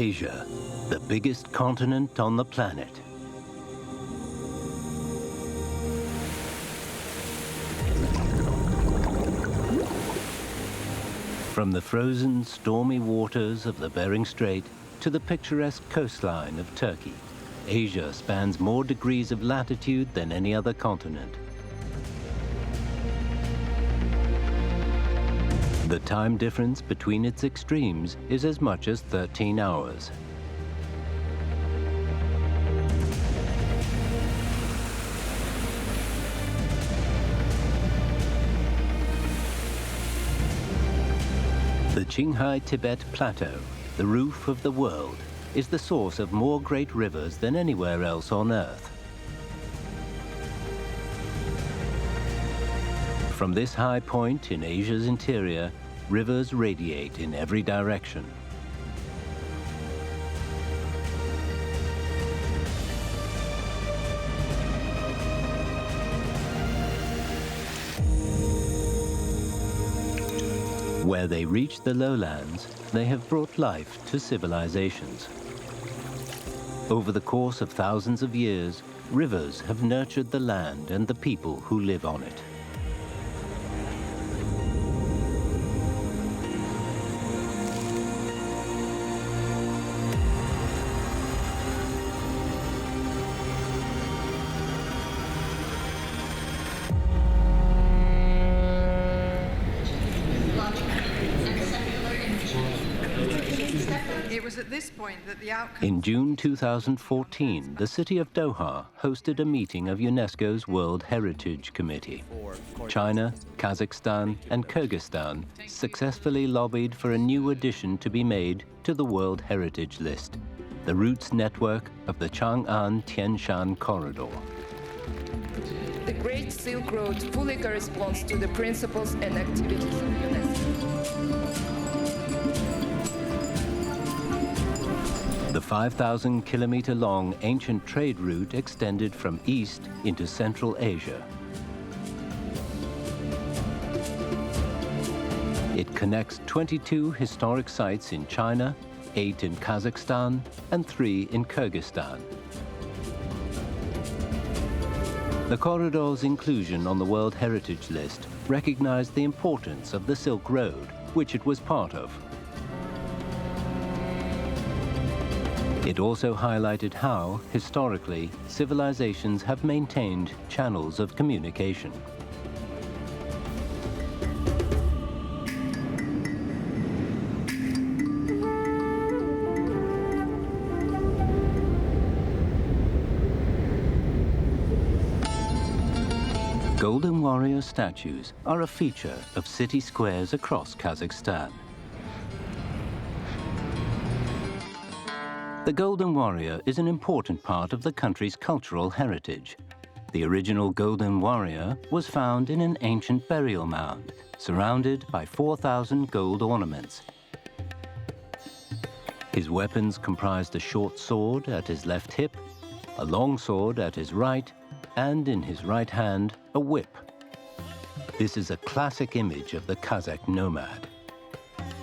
Asia, the biggest continent on the planet. From the frozen, stormy waters of the Bering Strait to the picturesque coastline of Turkey, Asia spans more degrees of latitude than any other continent. The time difference between its extremes is as much as 13 hours. The Qinghai Tibet Plateau, the roof of the world, is the source of more great rivers than anywhere else on Earth. From this high point in Asia's interior, rivers radiate in every direction. Where they reach the lowlands, they have brought life to civilizations. Over the course of thousands of years, rivers have nurtured the land and the people who live on it. In June 2014, the city of Doha hosted a meeting of UNESCO's World Heritage Committee. China, Kazakhstan, and Kyrgyzstan successfully lobbied for a new addition to be made to the World Heritage List, the routes network of the Chang'an-Tian Shan corridor. The Great Silk Road fully corresponds to the principles and activities of UNESCO. The 5,000-kilometer-long ancient trade route extended from east into Central Asia. It connects 22 historic sites in China, 8 in Kazakhstan, and 3 in Kyrgyzstan. The corridor's inclusion on the World Heritage List recognized the importance of the Silk Road, which it was part of. It also highlighted how, historically, civilizations have maintained channels of communication. Golden Warrior statues are a feature of city squares across Kazakhstan. The Golden Warrior is an important part of the country's cultural heritage. The original Golden Warrior was found in an ancient burial mound, surrounded by 4,000 gold ornaments. His weapons comprised a short sword at his left hip, a long sword at his right, and in his right hand, a whip. This is a classic image of the Kazakh nomad.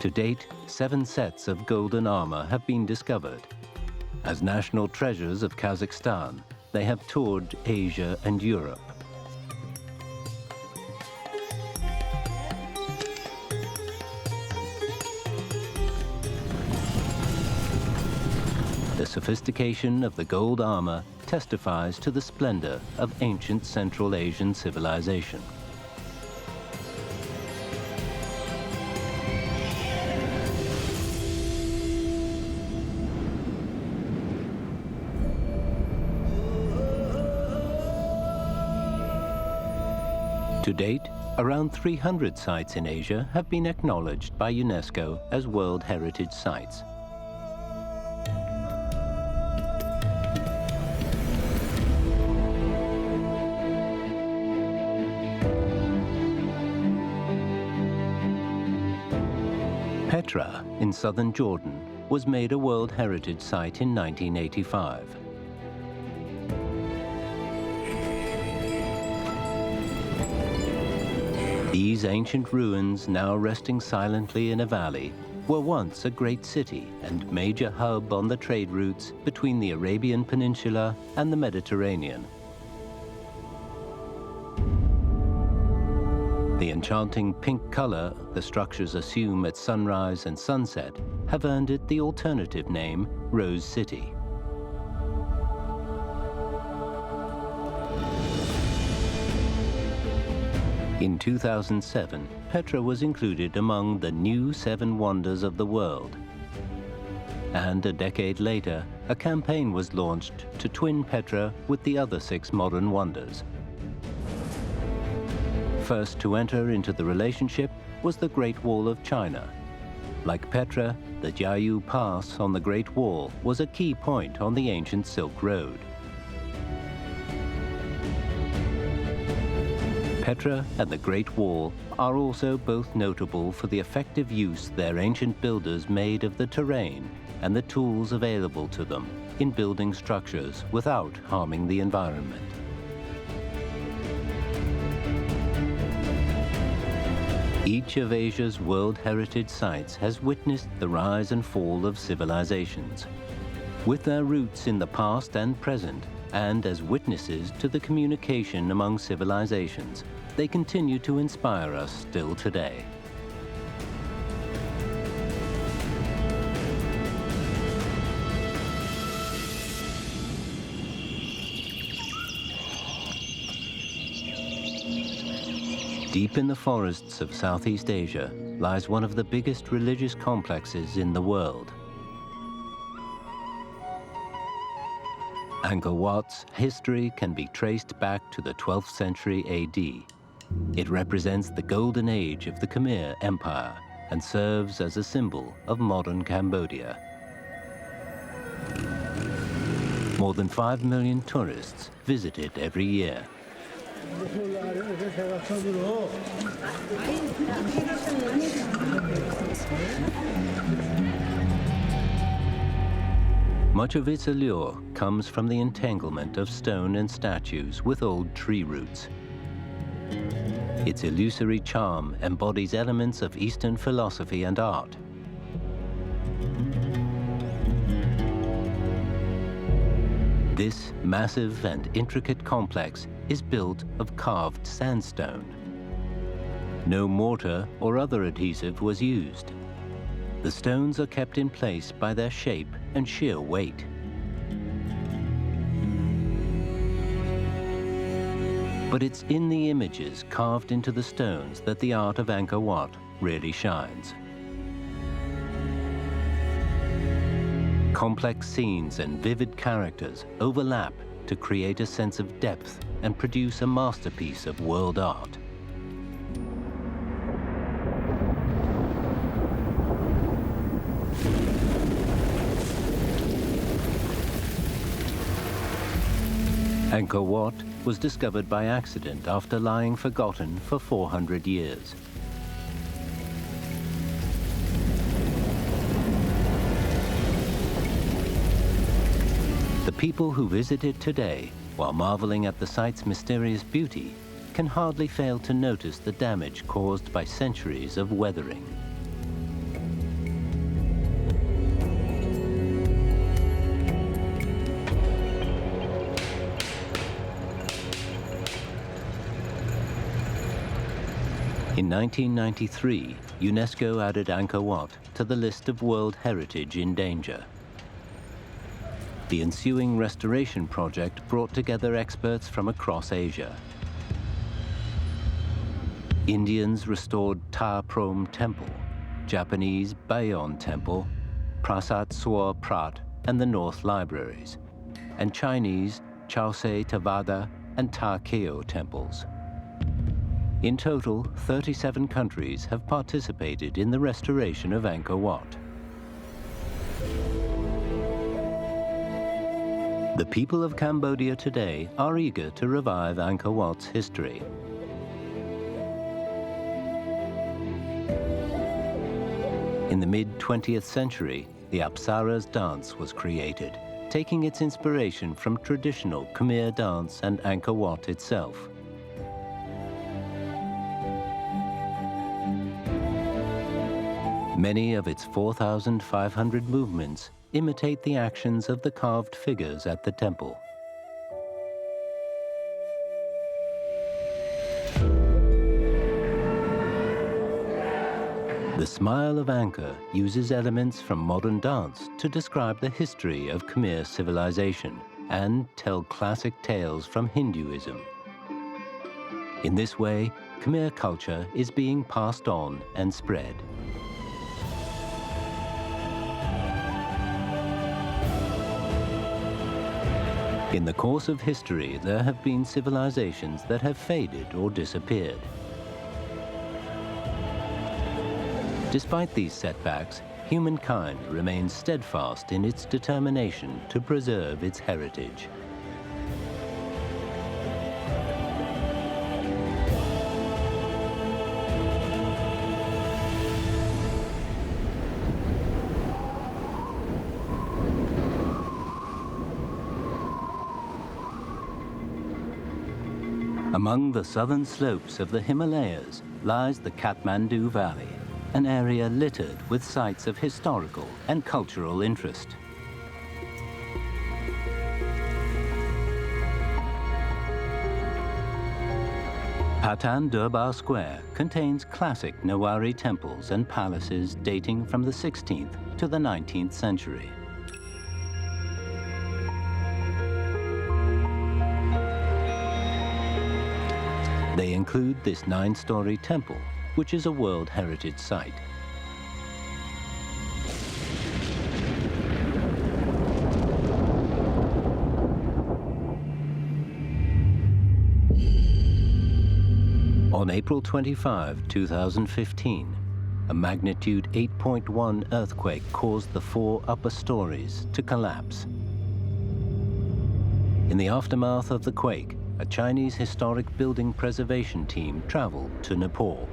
To date, 7 sets of golden armor have been discovered. As national treasures of Kazakhstan, they have toured Asia and Europe. The sophistication of the gold armor testifies to the splendor of ancient Central Asian civilization. To date, around 300 sites in Asia have been acknowledged by UNESCO as World Heritage Sites. Petra, in southern Jordan, was made a World Heritage Site in 1985. These ancient ruins, now resting silently in a valley, were once a great city and major hub on the trade routes between the Arabian Peninsula and the Mediterranean. The enchanting pink color the structures assume at sunrise and sunset have earned it the alternative name Rose City. In 2007, Petra was included among the new 7 wonders of the world. And a decade later, a campaign was launched to twin Petra with the other 6 modern wonders. First to enter into the relationship was the Great Wall of China. Like Petra, the Jiayu Pass on the Great Wall was a key point on the ancient Silk Road. Petra and the Great Wall are also both notable for the effective use their ancient builders made of the terrain and the tools available to them in building structures without harming the environment. Each of Asia's World Heritage Sites has witnessed the rise and fall of civilizations. With their roots in the past and present, and as witnesses to the communication among civilizations, they continue to inspire us still today. Deep in the forests of Southeast Asia lies one of the biggest religious complexes in the world. Angkor Wat's history can be traced back to the 12th century AD. It represents the golden age of the Khmer Empire and serves as a symbol of modern Cambodia. More than 5 million tourists visit it every year. Much of its allure comes from the entanglement of stone and statues with old tree roots. Its illusory charm embodies elements of Eastern philosophy and art. This massive and intricate complex is built of carved sandstone. No mortar or other adhesive was used. The stones are kept in place by their shape and sheer weight. But it's in the images carved into the stones that the art of Angkor Wat really shines. Complex scenes and vivid characters overlap to create a sense of depth and produce a masterpiece of world art. Angkor Wat was discovered by accident after lying forgotten for 400 years. The people who visit it today, while marveling at the site's mysterious beauty, can hardly fail to notice the damage caused by centuries of weathering. In 1993, UNESCO added Angkor Wat to the list of World Heritage in danger. The ensuing restoration project brought together experts from across Asia. Indians restored Ta Prohm Temple, Japanese Bayon Temple, Prasat Suor Prat and the North Libraries, and Chinese Chaosei Tavada and Ta Keo temples. In total, 37 countries have participated in the restoration of Angkor Wat. The people of Cambodia today are eager to revive Angkor Wat's history. In the mid-20th century, the Apsaras dance was created, taking its inspiration from traditional Khmer dance and Angkor Wat itself. Many of its 4,500 movements imitate the actions of the carved figures at the temple. The Smile of Angkor uses elements from modern dance to describe the history of Khmer civilization and tell classic tales from Hinduism. In this way, Khmer culture is being passed on and spread. In the course of history, there have been civilizations that have faded or disappeared. Despite these setbacks, humankind remains steadfast in its determination to preserve its heritage. Among the southern slopes of the Himalayas lies the Kathmandu Valley, an area littered with sites of historical and cultural interest. Patan Durbar Square contains classic Newari temples and palaces dating from the 16th to the 19th century. They include this 9-story temple, which is a World Heritage Site. On April 25, 2015, a magnitude 8.1 earthquake caused the 4 upper stories to collapse. In the aftermath of the quake, a Chinese historic building preservation team traveled to Nepal.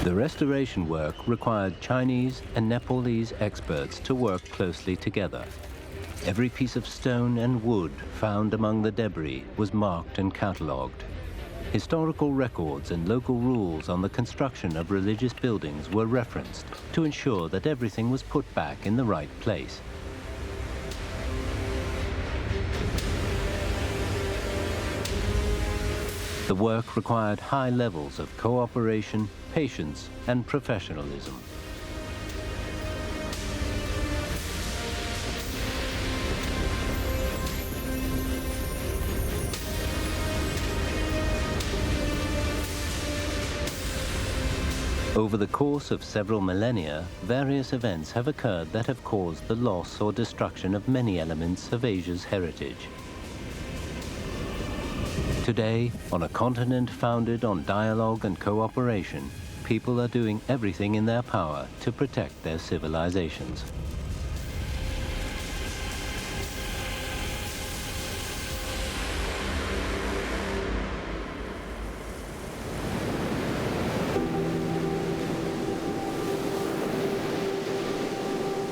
The restoration work required Chinese and Nepalese experts to work closely together. Every piece of stone and wood found among the debris was marked and catalogued. Historical records and local rules on the construction of religious buildings were referenced to ensure that everything was put back in the right place. The work required high levels of cooperation, patience, and professionalism. Over the course of several millennia, various events have occurred that have caused the loss or destruction of many elements of Asia's heritage. Today, on a continent founded on dialogue and cooperation, people are doing everything in their power to protect their civilizations.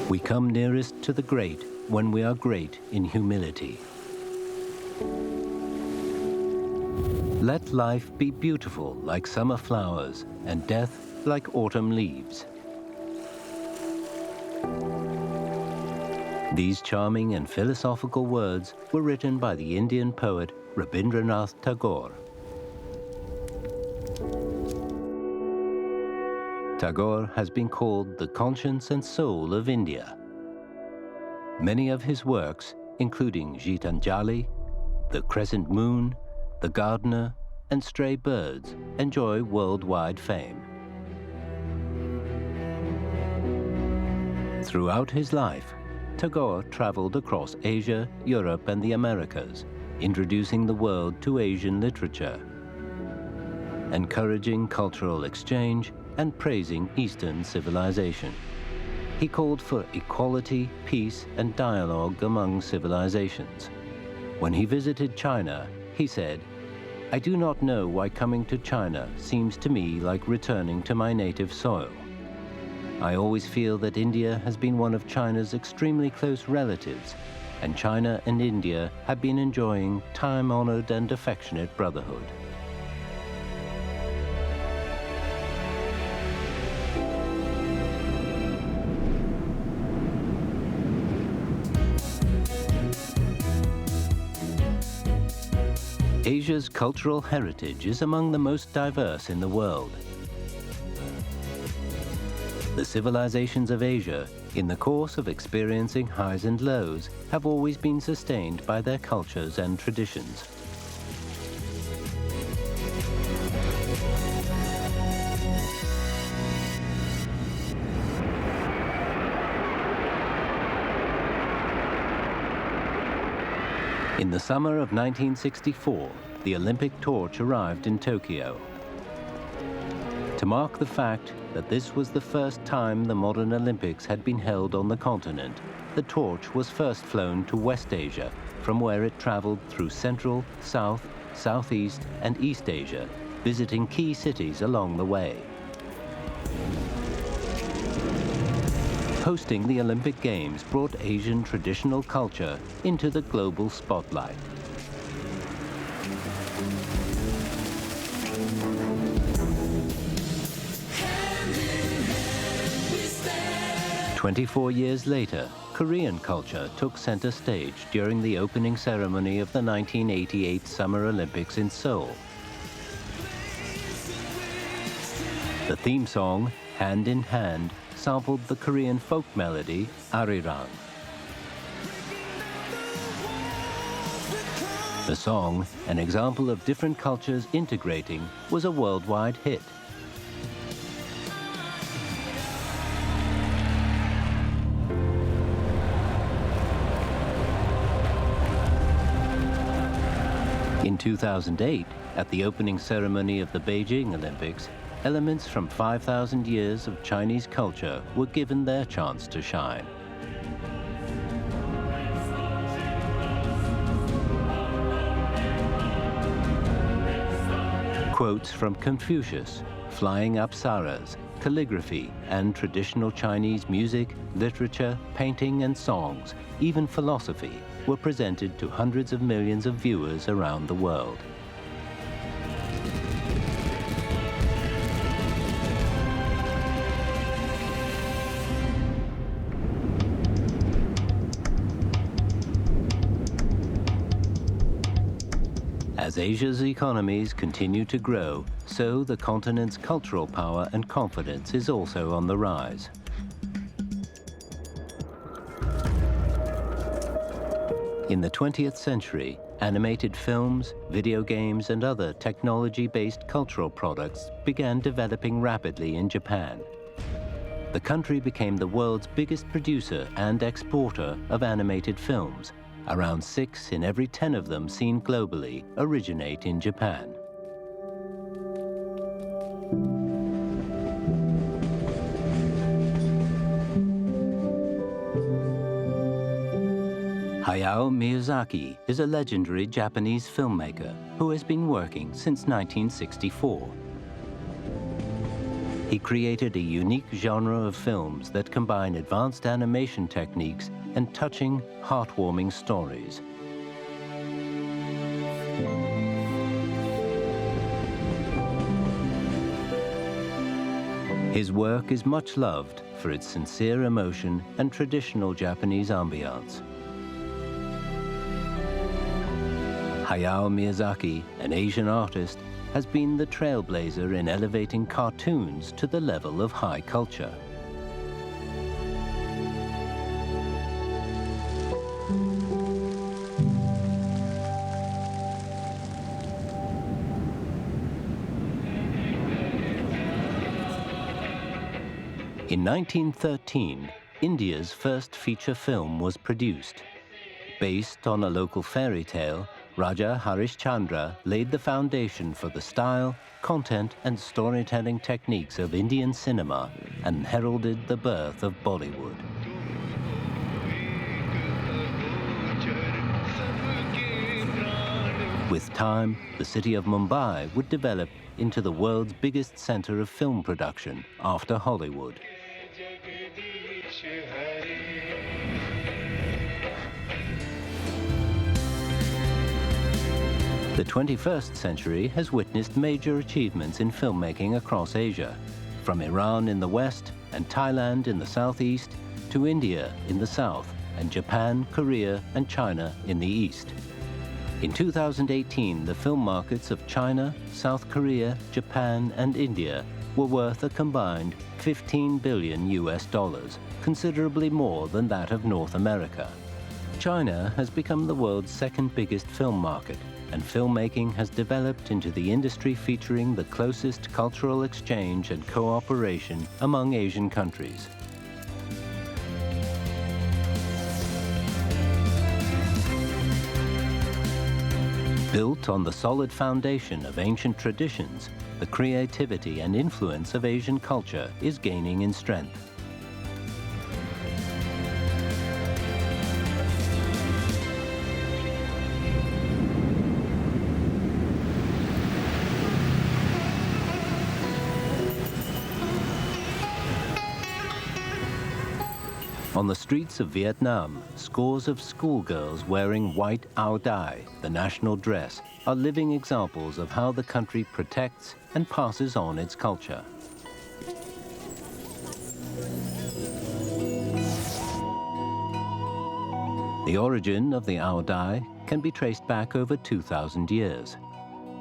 We come nearest to the great when we are great in humility. Let life be beautiful like summer flowers and death like autumn leaves. These charming and philosophical words were written by the Indian poet Rabindranath Tagore. Tagore has been called the conscience and soul of India. Many of his works, including Gitanjali, The Crescent Moon, The Gardener, and Stray Birds, enjoy worldwide fame. Throughout his life, Tagore traveled across Asia, Europe, and the Americas, introducing the world to Asian literature, encouraging cultural exchange, and praising Eastern civilization. He called for equality, peace, and dialogue among civilizations. When he visited China, he said, "I do not know why coming to China seems to me like returning to my native soil. I always feel that India has been one of China's extremely close relatives, and China and India have been enjoying time-honored and affectionate brotherhood. Asia's cultural heritage is among the most diverse in the world. The civilizations of Asia, in the course of experiencing highs and lows, have always been sustained by their cultures and traditions. In the summer of 1964, the Olympic torch arrived in Tokyo. To mark the fact that this was the first time the modern Olympics had been held on the continent, the torch was first flown to West Asia, from where it traveled through Central, South, Southeast, and East Asia, visiting key cities along the way. Hosting the Olympic Games brought Asian traditional culture into the global spotlight. "... 24 years later, Korean culture took center stage during the opening ceremony of the 1988 Summer Olympics in Seoul. The theme song, Hand in Hand, sampled the Korean folk melody, Arirang. The song, an example of different cultures integrating, was a worldwide hit. In 2008, at the opening ceremony of the Beijing Olympics, elements from 5,000 years of Chinese culture were given their chance to shine. Quotes from Confucius, flying apsaras, calligraphy, and traditional Chinese music, literature, painting, and songs, even philosophy, were presented to hundreds of millions of viewers around the world. As Asia's economies continue to grow, so the continent's cultural power and confidence is also on the rise. In the 20th century, animated films, video games, and other technology-based cultural products began developing rapidly in Japan. The country became the world's biggest producer and exporter of animated films. Around 6 in every 10 of them seen globally originate in Japan. Hayao Miyazaki is a legendary Japanese filmmaker who has been working since 1964. He created a unique genre of films that combine advanced animation techniques and touching, heartwarming stories. His work is much loved for its sincere emotion and traditional Japanese ambiance. Hayao Miyazaki, an Asian artist, has been the trailblazer in elevating cartoons to the level of high culture. In 1913, India's first feature film was produced. Based on a local fairy tale, Raja Harishchandra laid the foundation for the style, content, and storytelling techniques of Indian cinema and heralded the birth of Bollywood. With time, the city of Mumbai would develop into the world's biggest center of film production after Hollywood. The 21st century has witnessed major achievements in filmmaking across Asia, from Iran in the west and Thailand in the southeast to India in the south and Japan, Korea and China in the east. In 2018, the film markets of China, South Korea, Japan and India were worth a combined $15 billion, considerably more than that of North America. China has become the world's second biggest film market, and filmmaking has developed into the industry featuring the closest cultural exchange and cooperation among Asian countries. Built on the solid foundation of ancient traditions, the creativity and influence of Asian culture is gaining in strength. On the streets of Vietnam, scores of schoolgirls wearing white áo dai, the national dress, are living examples of how the country protects and passes on its culture. The origin of the áo dai can be traced back over 2,000 years.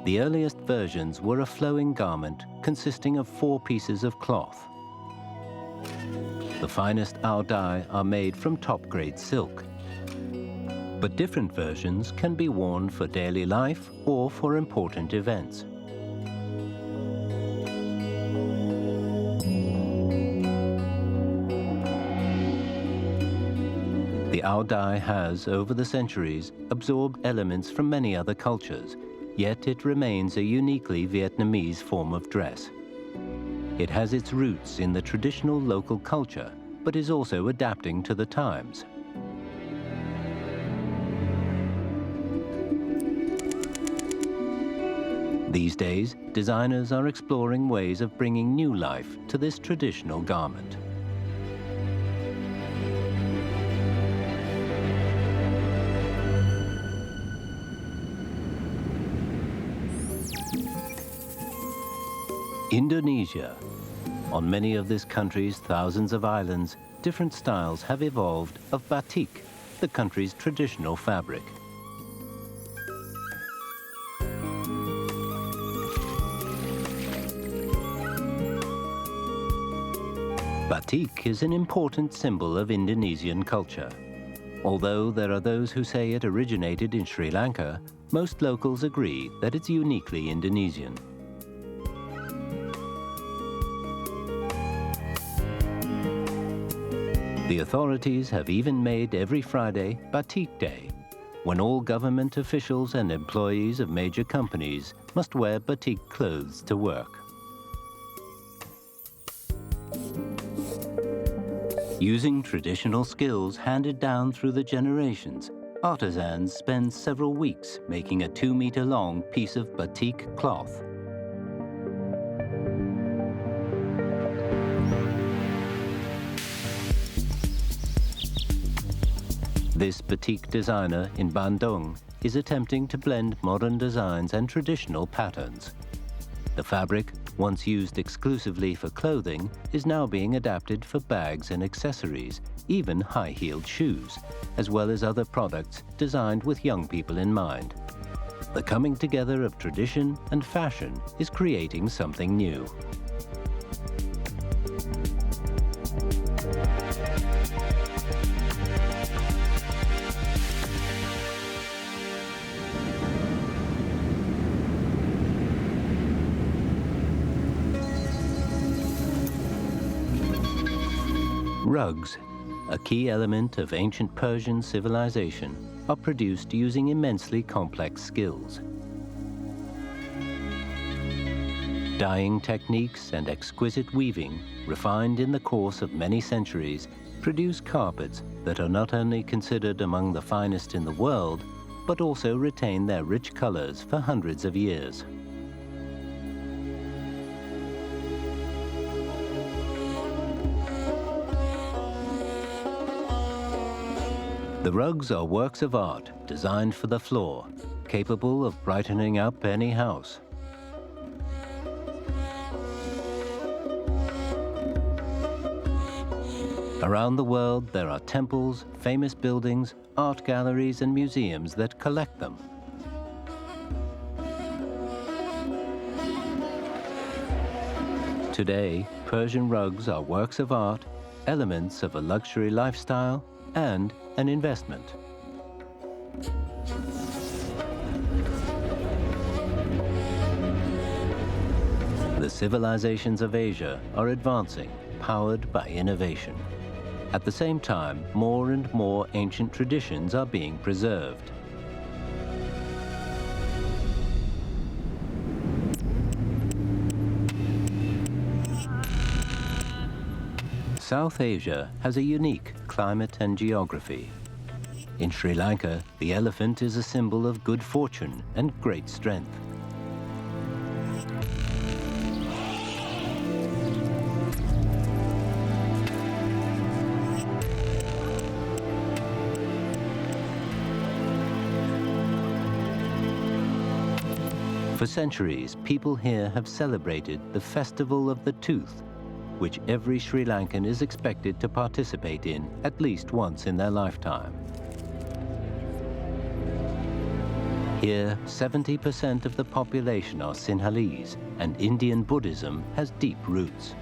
The earliest versions were a flowing garment consisting of 4 pieces of cloth. The finest áo dai are made from top-grade silk. But different versions can be worn for daily life or for important events. The áo dai has, over the centuries, absorbed elements from many other cultures, yet it remains a uniquely Vietnamese form of dress. It has its roots in the traditional local culture, but is also adapting to the times. These days, designers are exploring ways of bringing new life to this traditional garment. Indonesia. On many of this country's thousands of islands, different styles have evolved of batik, the country's traditional fabric. Batik is an important symbol of Indonesian culture. Although there are those who say it originated in Sri Lanka, most locals agree that it's uniquely Indonesian. The authorities have even made every Friday Batik Day, when all government officials and employees of major companies must wear batik clothes to work. Using traditional skills handed down through the generations, artisans spend several weeks making a 2-meter-long piece of batik cloth. This batik designer in Bandung is attempting to blend modern designs and traditional patterns. The fabric, once used exclusively for clothing, is now being adapted for bags and accessories, even high-heeled shoes, as well as other products designed with young people in mind. The coming together of tradition and fashion is creating something new. Rugs, a key element of ancient Persian civilization, are produced using immensely complex skills. Dyeing techniques and exquisite weaving, refined in the course of many centuries, produce carpets that are not only considered among the finest in the world, but also retain their rich colors for hundreds of years. The rugs are works of art designed for the floor, capable of brightening up any house. Around the world, there are temples, famous buildings, art galleries, and museums that collect them. Today, Persian rugs are works of art, elements of a luxury lifestyle, and an investment. The civilizations of Asia are advancing, powered by innovation. At the same time, more and more ancient traditions are being preserved. South Asia has a unique climate and geography. In Sri Lanka, the elephant is a symbol of good fortune and great strength. For centuries, people here have celebrated the Festival of the Tooth, which every Sri Lankan is expected to participate in at least once in their lifetime. Here, 70% of the population are Sinhalese, and Indian Buddhism has deep roots.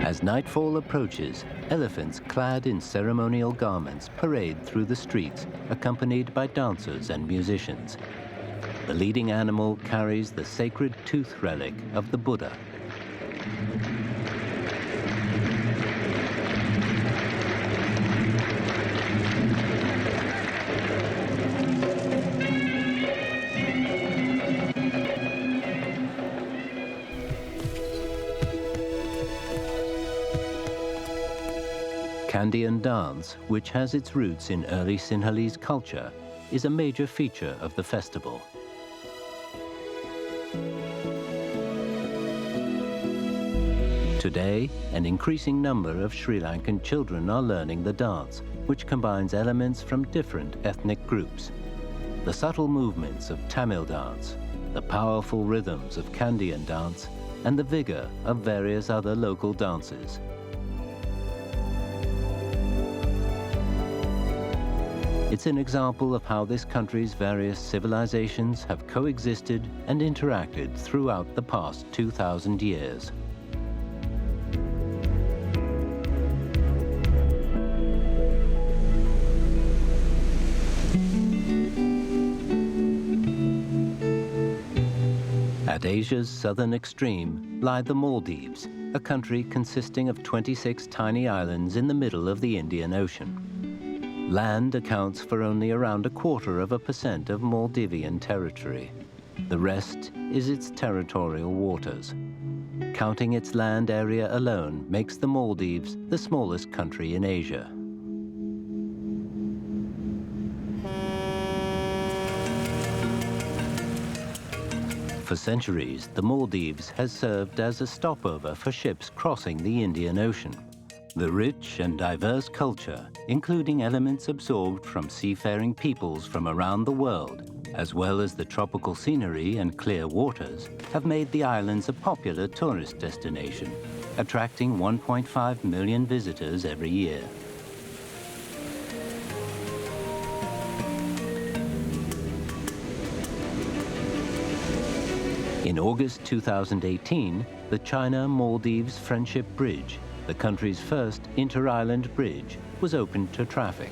As nightfall approaches, elephants clad in ceremonial garments parade through the streets, accompanied by dancers and musicians. The leading animal carries the sacred tooth relic of the Buddha. Kandyan dance, which has its roots in early Sinhalese culture, is a major feature of the festival. Today, an increasing number of Sri Lankan children are learning the dance, which combines elements from different ethnic groups. The subtle movements of Tamil dance, the powerful rhythms of Kandyan dance, and the vigor of various other local dances. It's an example of how this country's various civilizations have coexisted and interacted throughout the past 2,000 years. At Asia's southern extreme lie the Maldives, a country consisting of 26 tiny islands in the middle of the Indian Ocean. Land accounts for only around 0.25% of Maldivian territory. The rest is its territorial waters. Counting its land area alone makes the Maldives the smallest country in Asia. For centuries, the Maldives has served as a stopover for ships crossing the Indian Ocean. The rich and diverse culture, including elements absorbed from seafaring peoples from around the world, as well as the tropical scenery and clear waters, have made the islands a popular tourist destination, attracting 1.5 million visitors every year. In August 2018, the China-Maldives Friendship Bridge, the country's first inter-island bridge, was opened to traffic.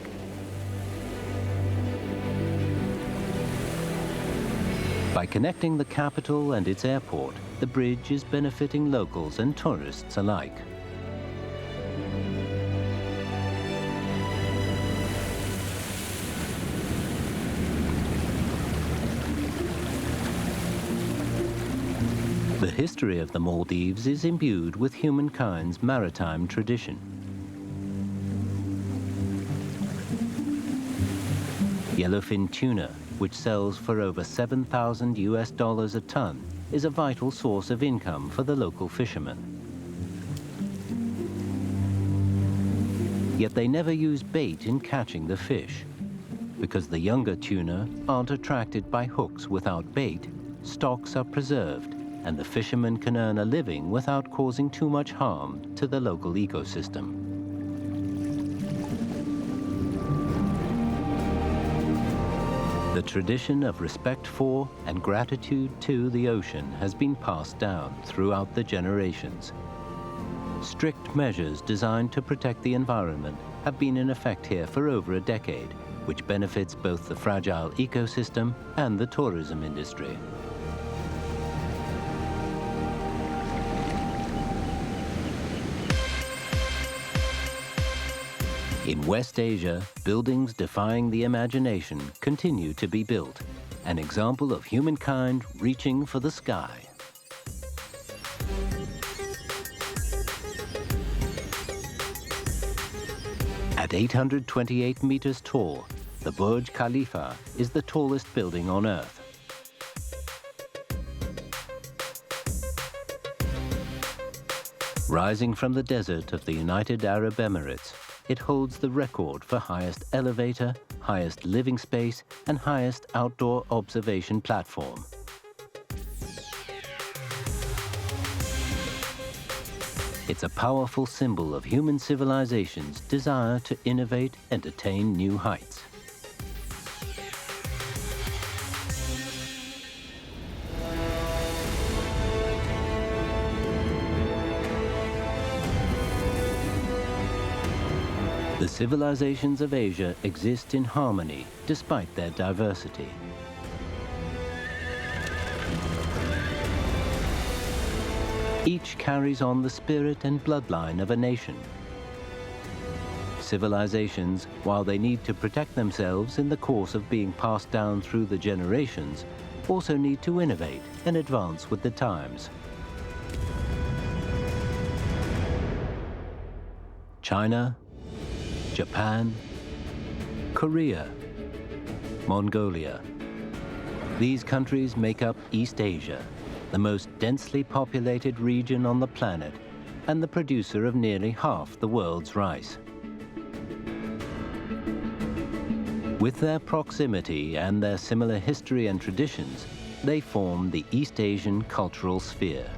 By connecting the capital and its airport, the bridge is benefiting locals and tourists alike. The history of the Maldives is imbued with humankind's maritime tradition. Yellowfin tuna, which sells for over $7,000 US a ton, is a vital source of income for the local fishermen. Yet they never use bait in catching the fish. Because the younger tuna aren't attracted by hooks without bait, stocks are preserved, and the fishermen can earn a living without causing too much harm to the local ecosystem. The tradition of respect for and gratitude to the ocean has been passed down throughout the generations. Strict measures designed to protect the environment have been in effect here for over a decade, which benefits both the fragile ecosystem and the tourism industry. In West Asia, buildings defying the imagination continue to be built, an example of humankind reaching for the sky. At 828 meters tall, the Burj Khalifa is the tallest building on Earth. Rising from the desert of the United Arab Emirates, it holds the record for highest elevator, highest living space, and highest outdoor observation platform. It's a powerful symbol of human civilization's desire to innovate and attain new heights. The civilizations of Asia exist in harmony despite their diversity. Each carries on the spirit and bloodline of a nation. Civilizations, while they need to protect themselves in the course of being passed down through the generations, also need to innovate and advance with the times. China, Japan, Korea, Mongolia. These countries make up East Asia, the most densely populated region on the planet and the producer of nearly half the world's rice. With their proximity and their similar history and traditions, they form the East Asian cultural sphere.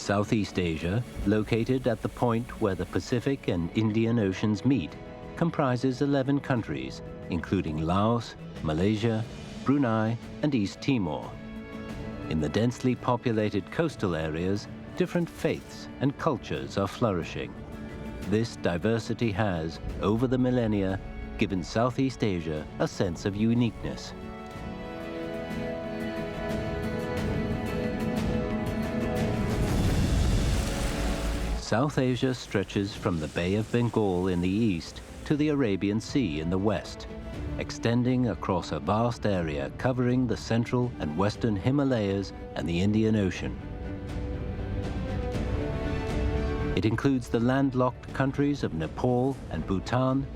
Southeast Asia, located at the point where the Pacific and Indian Oceans meet, comprises 11 countries, including Laos, Malaysia, Brunei, and East Timor. In the densely populated coastal areas, different faiths and cultures are flourishing. This diversity has, over the millennia, given Southeast Asia a sense of uniqueness. South Asia stretches from the Bay of Bengal in the east to the Arabian Sea in the west, extending across a vast area covering the central and western Himalayas and the Indian Ocean. It includes the landlocked countries of Nepal and Bhutan,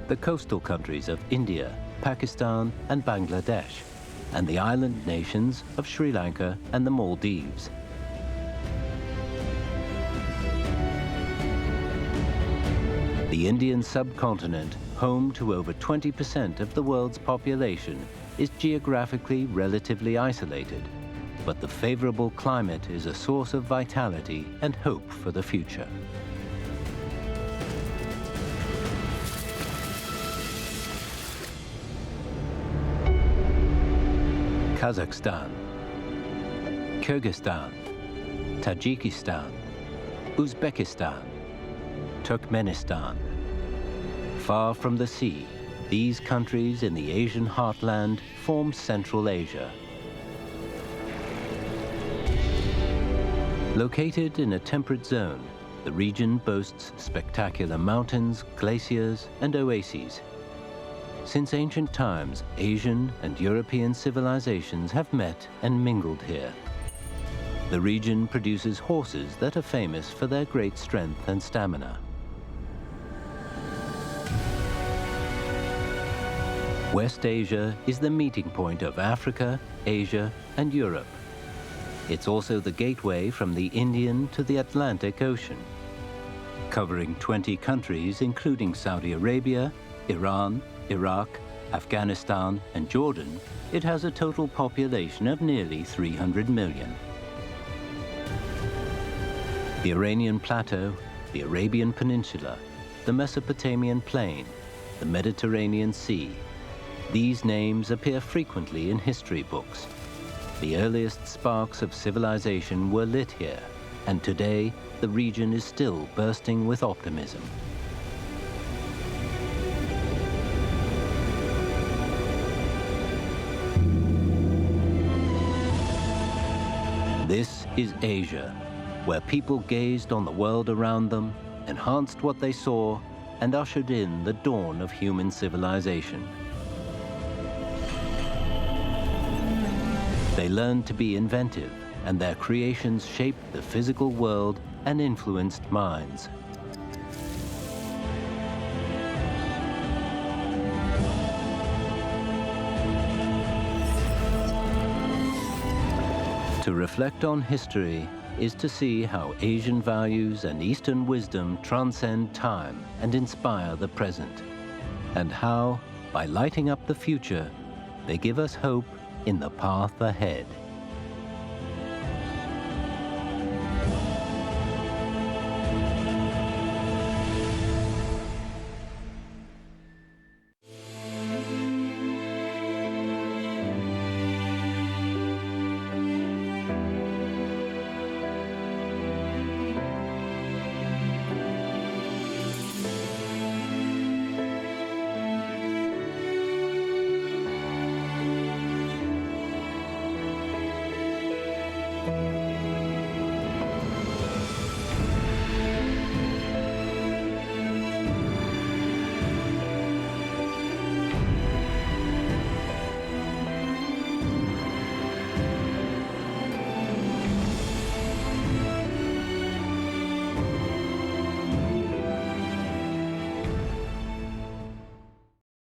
the coastal countries of India, Pakistan, and Bangladesh, and the island nations of Sri Lanka and the Maldives. The Indian subcontinent, home to over 20% of the world's population, is geographically relatively isolated, but the favorable climate is a source of vitality and hope for the future. Kazakhstan, Kyrgyzstan, Tajikistan, Uzbekistan, Turkmenistan. Far from the sea, these countries in the Asian heartland form Central Asia. Located in a temperate zone, the region boasts spectacular mountains, glaciers, and oases. Since ancient times, Asian and European civilizations have met and mingled here. The region produces horses that are famous for their great strength and stamina. West Asia is the meeting point of Africa, Asia, and Europe. It's also the gateway from the Indian to the Atlantic Ocean. Covering 20 countries, including Saudi Arabia, Iran, Iraq, Afghanistan, and Jordan, it has a total population of nearly 300 million. The Iranian Plateau, the Arabian Peninsula, the Mesopotamian Plain, the Mediterranean Sea. These names appear frequently in history books. The earliest sparks of civilization were lit here, and today the region is still bursting with optimism. This is Asia, where people gazed on the world around them, enhanced what they saw, and ushered in the dawn of human civilization. They learned to be inventive, and their creations shaped the physical world and influenced minds. To reflect on history is to see how Asian values and Eastern wisdom transcend time and inspire the present, and how, by lighting up the future, they give us hope in the path ahead.